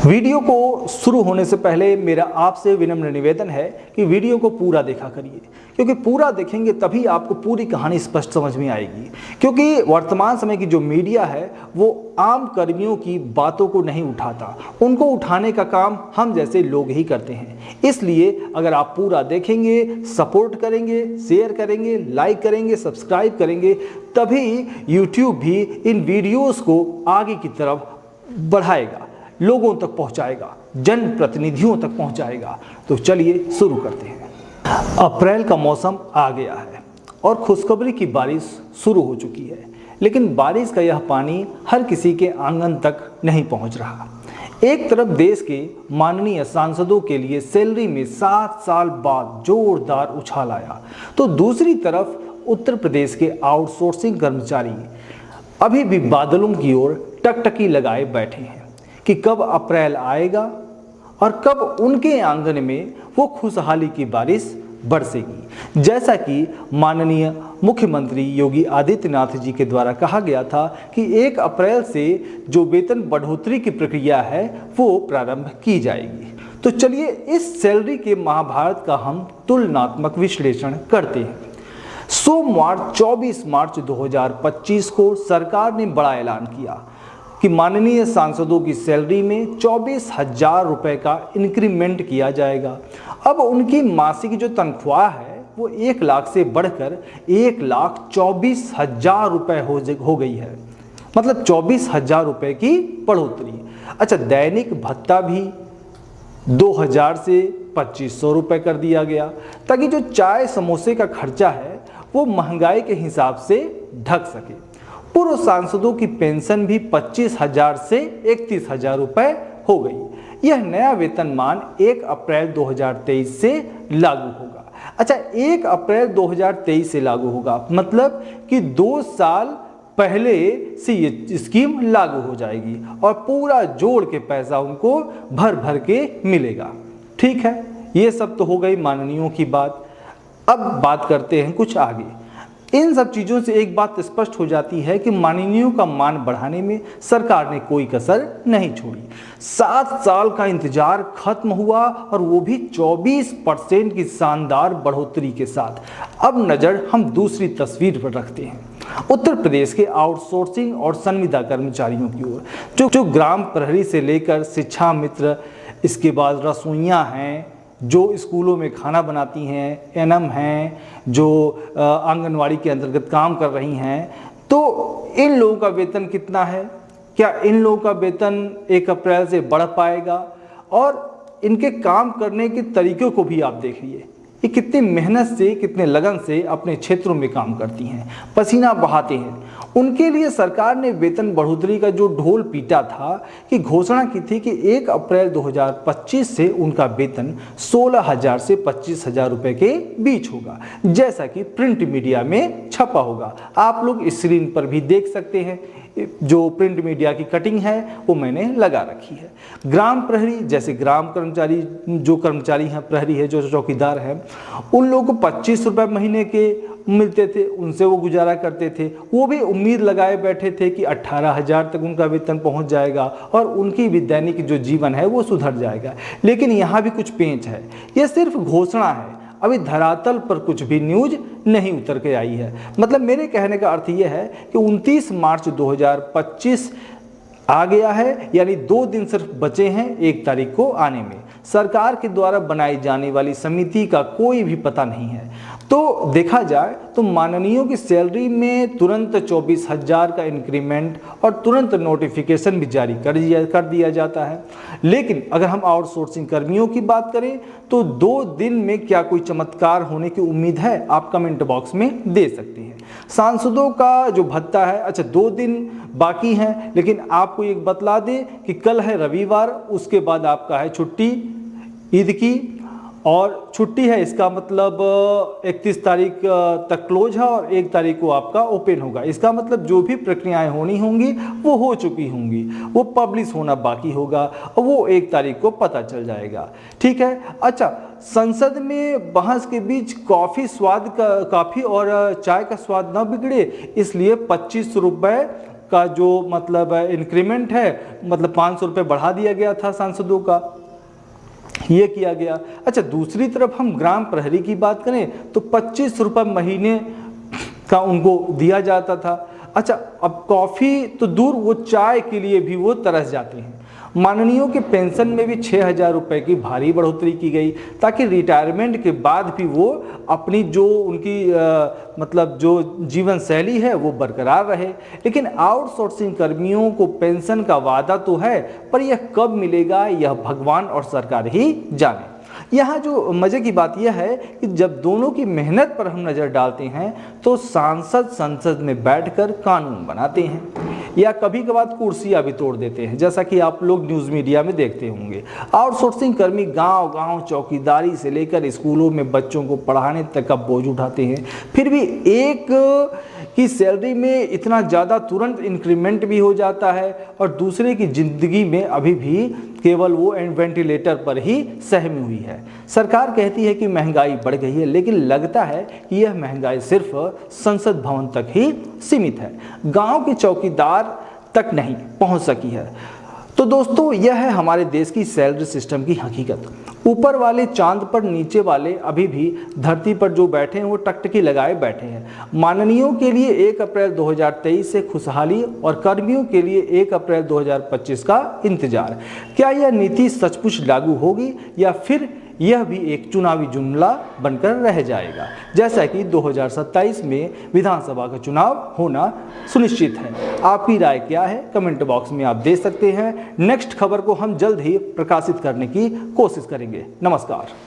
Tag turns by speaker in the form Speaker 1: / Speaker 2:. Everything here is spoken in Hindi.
Speaker 1: वीडियो को शुरू होने से पहले मेरा आपसे विनम्र निवेदन है कि वीडियो को पूरा देखा करिए, क्योंकि पूरा देखेंगे तभी आपको पूरी कहानी स्पष्ट समझ में आएगी। क्योंकि वर्तमान समय की जो मीडिया है वो आम कर्मियों की बातों को नहीं उठाता, उनको उठाने का काम हम जैसे लोग ही करते हैं। इसलिए अगर आप पूरा देखेंगे, सपोर्ट करेंगे, शेयर करेंगे, लाइक करेंगे, सब्सक्राइब करेंगे, तभी यूट्यूब भी इन वीडियोज़ को आगे की तरफ बढ़ाएगा, लोगों तक पहुंचाएगा, जनप्रतिनिधियों तक पहुंचाएगा। तो चलिए शुरू करते हैं। अप्रैल का मौसम आ गया है और खुशखबरी की बारिश शुरू हो चुकी है, लेकिन बारिश का यह पानी हर किसी के आंगन तक नहीं पहुंच रहा। एक तरफ देश के माननीय सांसदों के लिए सैलरी में 7 साल बाद जोरदार उछाल आया, तो दूसरी तरफ उत्तर प्रदेश के आउटसोर्सिंग कर्मचारी अभी भी बादलों की ओर टकटकी लगाए बैठे हैं कि कब अप्रैल आएगा और कब उनके आंगन में वो खुशहाली की बारिश बरसेगी। जैसा कि माननीय मुख्यमंत्री योगी आदित्यनाथ जी के द्वारा कहा गया था कि 1 अप्रैल से जो वेतन बढ़ोतरी की प्रक्रिया है वो प्रारंभ की जाएगी। तो चलिए इस सैलरी के महाभारत का हम तुलनात्मक विश्लेषण करते हैं। सोमवार 24 मार्च 2025 को सरकार ने बड़ा ऐलान किया कि माननीय सांसदों की सैलरी में 24,000 रुपये का इंक्रीमेंट किया जाएगा। अब उनकी मासिक जो तनख्वाह है वो 1 लाख से बढ़कर 1,24,000 रुपये हो गई है, मतलब 24,000 रुपये की बढ़ोतरी। अच्छा, दैनिक भत्ता भी 2,000 से 2,500 रुपये कर दिया गया, ताकि जो चाय समोसे का खर्चा है वो महंगाई के हिसाब से ढक सके। पूर्व सांसदों की पेंशन भी 25,000 से 31,000 रुपये हो गई। यह नया वेतनमान 1 अप्रैल 2023 से लागू होगा। अच्छा, 1 अप्रैल 2023 से लागू होगा, मतलब कि 2 साल पहले से ये स्कीम लागू हो जाएगी और पूरा जोड़ के पैसा उनको भर भर के मिलेगा। ठीक है, ये सब तो हो गई माननीयों की बात। अब बात करते हैं कुछ आगे। इन सब चीज़ों से एक बात स्पष्ट हो जाती है कि माननीयों का मान बढ़ाने में सरकार ने कोई कसर नहीं छोड़ी। 7 साल का इंतजार खत्म हुआ और वो भी 24% की शानदार बढ़ोतरी के साथ। अब नज़र हम दूसरी तस्वीर पर रखते हैं, उत्तर प्रदेश के आउटसोर्सिंग और संविदा कर्मचारियों की ओर, जो ग्राम प्रहरी से लेकर शिक्षा मित्र, इसके बाद रसोइयाँ हैं, जो स्कूलों में खाना बनाती हैं, एनएम हैं, जो आंगनवाड़ी के अंतर्गत काम कर रही हैं। तो इन लोगों का वेतन कितना है? क्या इन लोगों का वेतन 1 अप्रैल से बढ़ पाएगा? और इनके काम करने के तरीक़ों को भी आप देखिए, ये कितनी मेहनत से, कितने लगन से अपने क्षेत्रों में काम करती हैं, पसीना बहाते हैं। उनके लिए सरकार ने वेतन बढ़ोतरी का जो ढोल पीटा था कि घोषणा की थी कि 1 अप्रैल 2025 से उनका वेतन 16,000 से 25,000 रुपये के बीच होगा, जैसा कि प्रिंट मीडिया में छपा होगा। आप लोग स्क्रीन पर भी देख सकते हैं, जो प्रिंट मीडिया की कटिंग है वो मैंने लगा रखी है। ग्राम प्रहरी, जैसे ग्राम कर्मचारी, जो कर्मचारी हैं, प्रहरी है, जो चौकीदार हैं, उन लोगों को 25 रुपये महीने के मिलते थे, उनसे वो गुजारा करते थे। वो भी उम्मीद लगाए बैठे थे कि 18,000 तक उनका वेतन पहुंच जाएगा और उनकी भी दैनिक जो जीवन है वो सुधर जाएगा। लेकिन यहाँ भी कुछ पेंच है, ये सिर्फ घोषणा है, अभी धरातल पर कुछ भी न्यूज नहीं उतर के आई है। मतलब मेरे कहने का अर्थ ये है कि 29 मार्च 2025 आ गया है, यानी 2 दिन सिर्फ बचे हैं 1 तारीख को आने में। सरकार के द्वारा बनाई जाने वाली समिति का कोई भी पता नहीं है। तो देखा जाए तो माननीयों की सैलरी में तुरंत 24,000 का इंक्रीमेंट और तुरंत नोटिफिकेशन भी जारी कर दिया जाता है। लेकिन अगर हम आउटसोर्सिंग कर्मियों की बात करें तो 2 दिन में क्या कोई चमत्कार होने की उम्मीद है? आप कमेंट बॉक्स में दे सकते हैं। सांसदों का जो भत्ता है, अच्छा 2 दिन बाकी हैं, लेकिन आपको एक बतला दें कि कल है रविवार, उसके बाद आपका है छुट्टी ईद की, और छुट्टी है, इसका मतलब 31 तारीख तक क्लोज है और 1 तारीख को आपका ओपन होगा। इसका मतलब जो भी प्रक्रियाएं होनी होंगी वो हो चुकी होंगी, वो पब्लिश होना बाकी होगा और वो 1 तारीख को पता चल जाएगा। ठीक है। अच्छा, संसद में बहस के बीच कॉफ़ी और चाय का स्वाद न बिगड़े, इसलिए 25 रुपये का जो मतलब इंक्रीमेंट है मतलब 500 रुपये बढ़ा दिया गया था सांसदों का, ये किया गया। अच्छा, दूसरी तरफ हम ग्राम प्रहरी की बात करें तो 25 रुपये महीने का उनको दिया जाता था। अच्छा, अब कॉफ़ी तो दूर, वो चाय के लिए भी वो तरस जाते हैं। माननीयों के पेंशन में भी 6,000 रुपये की भारी बढ़ोतरी की गई ताकि रिटायरमेंट के बाद भी वो अपनी जो उनकी मतलब जो जीवन शैली है वो बरकरार रहे। लेकिन आउटसोर्सिंग कर्मियों को पेंशन का वादा तो है, पर यह कब मिलेगा यह भगवान और सरकार ही जाने। यहाँ जो मज़े की बात यह है कि जब दोनों की मेहनत पर हम नज़र डालते हैं तो सांसद संसद में बैठकर कानून बनाते हैं या कभी कभार कुर्सियाँ भी तोड़ देते हैं, जैसा कि आप लोग न्यूज़ मीडिया में देखते होंगे। आउटसोर्सिंग कर्मी गांव-गांव चौकीदारी से लेकर स्कूलों में बच्चों को पढ़ाने तक का बोझ उठाते हैं। फिर भी एक की सैलरी में इतना ज़्यादा तुरंत इंक्रीमेंट भी हो जाता है और दूसरे की ज़िंदगी में अभी भी केवल वो वेंटिलेटर पर ही सहमी हुई है। सरकार कहती है कि महंगाई बढ़ गई है, लेकिन लगता है कि यह महंगाई सिर्फ संसद भवन तक ही सीमित है, गांव के चौकीदार तक नहीं पहुंच सकी है। तो दोस्तों, यह है हमारे देश की सैलरी सिस्टम की हकीकत। ऊपर वाले चांद पर, नीचे वाले अभी भी धरती पर जो बैठे हैं वो टकटकी लगाए बैठे हैं। माननीयों के लिए 1 अप्रैल 2023 से खुशहाली और कर्मियों के लिए 1 अप्रैल 2025 का इंतजार। क्या यह नीति सचमुच लागू होगी या फिर यह भी एक चुनावी जुमला बनकर रह जाएगा, जैसा कि 2027 में विधानसभा का चुनाव होना सुनिश्चित है। आपकी राय क्या है कमेंट बॉक्स में आप दे सकते हैं। नेक्स्ट खबर को हम जल्द ही प्रकाशित करने की कोशिश करेंगे। नमस्कार।